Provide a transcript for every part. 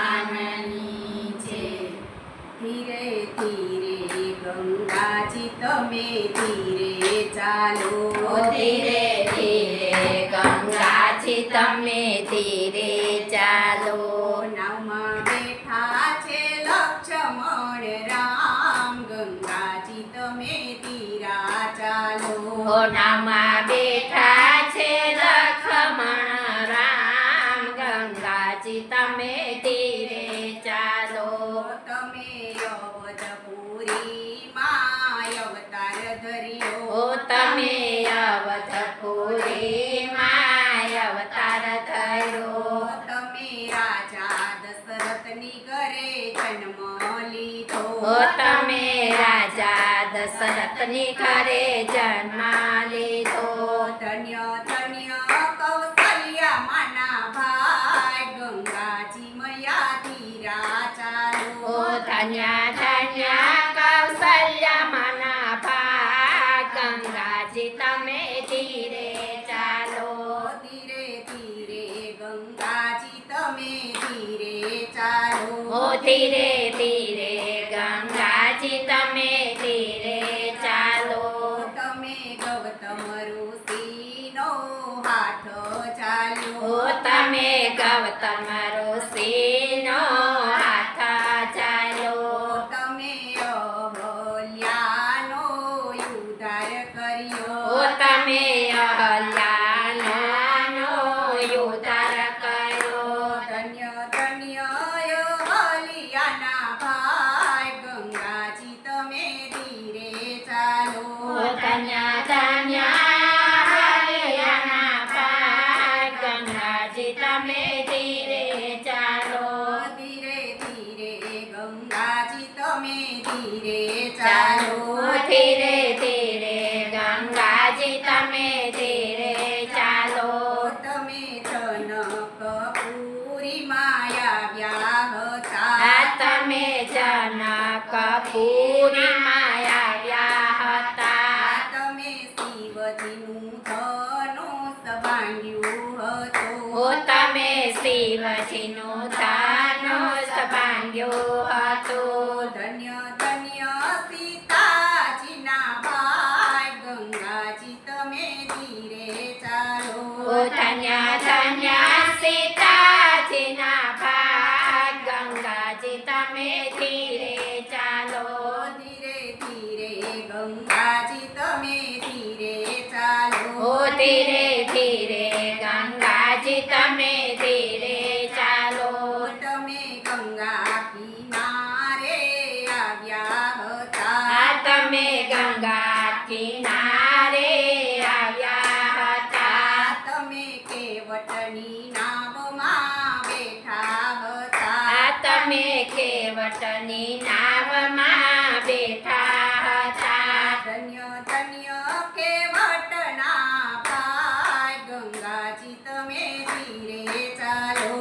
ભગવાનની છે. ધીરે ધીરે ગંગાજી તમે ધીરે ચાલો. ધીરે ધીરે ગંગાજી તમે ધીરે ચાલો. નાવમાં બેઠા છે લક્ષ્મણ રામ, ગંગાજી તમે ધીરા ચાલો. નાવમાં બેઠા છે લક્ષ્મણ રામ, ગંગાજી તમે ધીરે ચાલો. તમે અવધપુરીમાં અવતાર ધર્યો. તમે અવધપુરીમાં અવતાર ધર્યો. તમે રાજા દશરથની ઘરે જન્મ લીધો. તમે રાજા દશરથની ઘરે જન્મ લીધો. ધન્ય ધન્ય કૌશલ્યા માના ભાઈ, ગંગાજી મયા ધીરા ચાલો. ધન્ય ધન્ય કૌશલ્યા માના ભાઈ, ગંગાજી તમે ધીરે ચાલો. ધીરે ધીરે ગંગાજી તમે ધીરે ચાલો. ધીરે ધીરે ગંગાજી તમે ધીરે ચાલો. તમે ગૌતમ ઋષિનો હાથ ચાલ્યો. તમે ગૌતમ ઋષિનો હાથ ચાલ્યો. તમે અહલ્યાનો ઉદ્ધાર કર્યો. તમે અહલ્યાનો ઉદ્ધાર કર્યો. ધન્ય ધન્ય અહલ્યાના ભાઈ, ગંગાજી તમે ધીરે ચાલો. ધન્ય ધન્ય અહલ્યાના ભાઈ, ગંગાજી તમે ધીરે ચાલો. ધીરે ધીરે ગંગાજી તમે ધીરે ચાલો. ધીરે ધીરે ગંગાજી તમે ધીરે ચાલો. તમે જનકપુરીમાં આવ્યા હતા. તમે જનકપુરીમાં આવ્યા હતા. તમે શિવજીનું ધનુષ બાંધ્યું હતું. તમે શિવજીનું ધનુષ બાંધ્યું હતું. ધન્ય ધન્ય સીતાજીના ભાઈ, ગંગાજી તમે ધીરે ચાલો. ધન્ય ધન્ય સીતાજીના ભાઈ, ગંગાજી તમે ધીરે ચાલો. ધીરે ધીરે ગંગાજી તમે ધીરે ચાલો. ધીરે ધીરે ગંગાજી તમે ધીરે ચાલો. તમે ગંગા કિનારે આવ્યા હતા. તમે ગંગા કિનારે આવ્યા હતા. તમે કેવટની નાવમાં બેઠા હતા. તમે કેવટની નાવમાં બેઠા હતા. ધન્ય ધન્ય કેવટના ભાઈ, ગંગાજી તમે ધીરે ચાલો.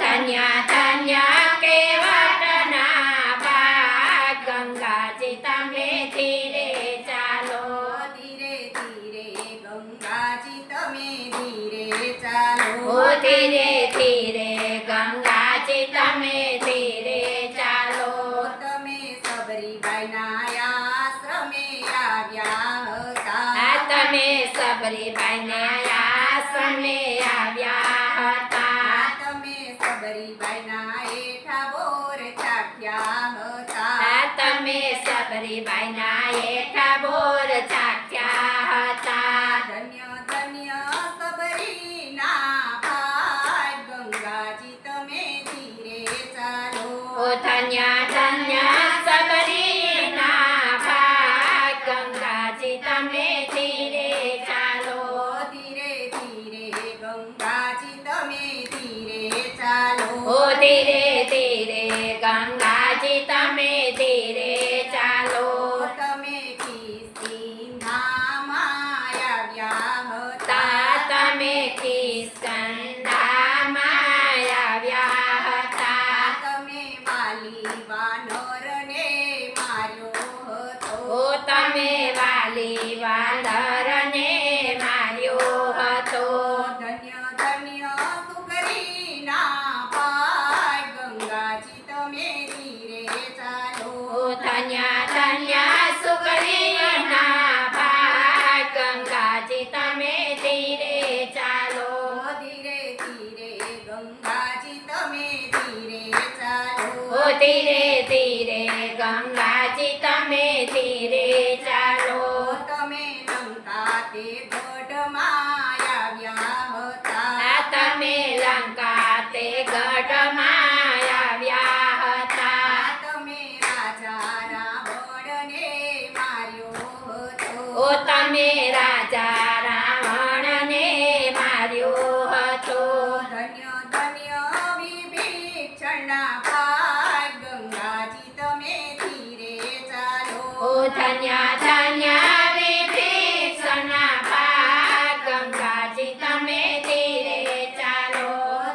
ધન્ય ધન્ય કેવટના ભાઈ, ગંગાજી તમે ધીરે ચાલો. ધીરે ધીરે ગંગાજી તમે ધીરે ચાલો. ધીરે ધીરે ગંગાજી તમે ધીરે ચાલો. તમે સબરીબાઈના આશ્રમે આવ્યા હતા. તમે સબરીબાઈના આશ્રમે આવ્યા હતા. તમે સબરીબાઈના હેઠા બોર ચાખ્યા હતા. તમે સબરીબાઈના હેઠા બોર ચાખ્યા હતા. ધન્ય ધન્ય સબરીના ભાઈ, ગંગાજી તમે ધીરે ચાલો. ધન્ય ધન્ય સબરીના ભાઈ, ગંગાજી તમે ધીરે ચાલો. ધીરે ધીરે ગંગાજી તમે ધીરે ચાલો. ધીરે ધીરે ગંગાજી તમે ધીરે ચાલો. તમે કિષ્કિંધામાં આવ્યા તા હતા. તમે કિષ્કંધામાં આવ્યા હતા. તમે વાલી વાનરને માર્યો હતો. તમે વાલી વાંદરને માર્યો હતો. ધન્ય ધન્ય સુગરીના ગંગાજી તમે ધીરે ચાલો ઓ ધીરે ધીરે ગંગાજી તમે ધીરે ચાલો તમે લંકા તે ગઢમાં આવ્યા હતા આ તમે લંકા તે ગઢમાં આવ્યા હતા તમે રાજા રાવણને માર્યો હતો ઓ તમે રાજા રાવણને માર્યો હતો ધન્ય ધન્ય વિભીષણના ભાઈ ગંગાજી તમે ધીરે ચાલો ઓ ધન્ય ધન્ય વિભીષણના ભાગ ગંગાજી તમે ધીરે ચાલો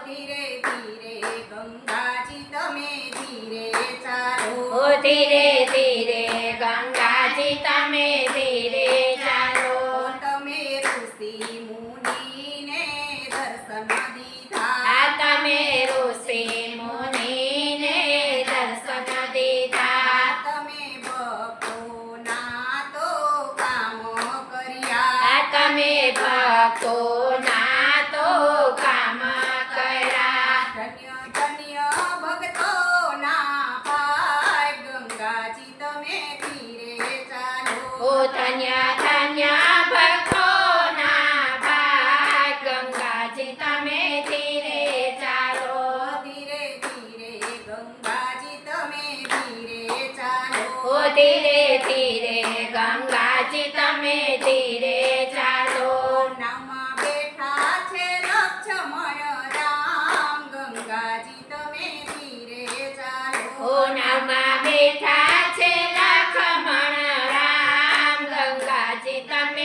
ધીરે ધીરે ગંગાજી તમે ધીરે ચાલો ઓ ધીરે ધીરે ગંગાજી તમે ધીરે ચાલો તમે ઋષિ મુનિને દર્શન દીધા આ તમે ઋષિ મુનિને દર્શન દીધા તમે ભક્તોના તો કામ કર્યા આ તમે ભક્તોના તો કામ કર્યા ધન્ય ધન્ય ભક્તોના ભાઈ ગંગાજી તમે ધીરે ચાલો ઓ ધન્ય ધન્ય ભક્તોના ભાગ ગંગાજી તમે ધીરે ચાલો ધીરે ધીરે ગંગાજી તમે ધીરે ચાલો ઓ ધીરે ધીરે ગંગાજી તમે ધીરે ચાલો નામાં બેઠા છે લક્ષ્મણ રામ ગંગાજી તમે ધીરે ચાલો ઓ નામાં બેઠા છે લક્ષ્મણ રામ ગંગાજી તમે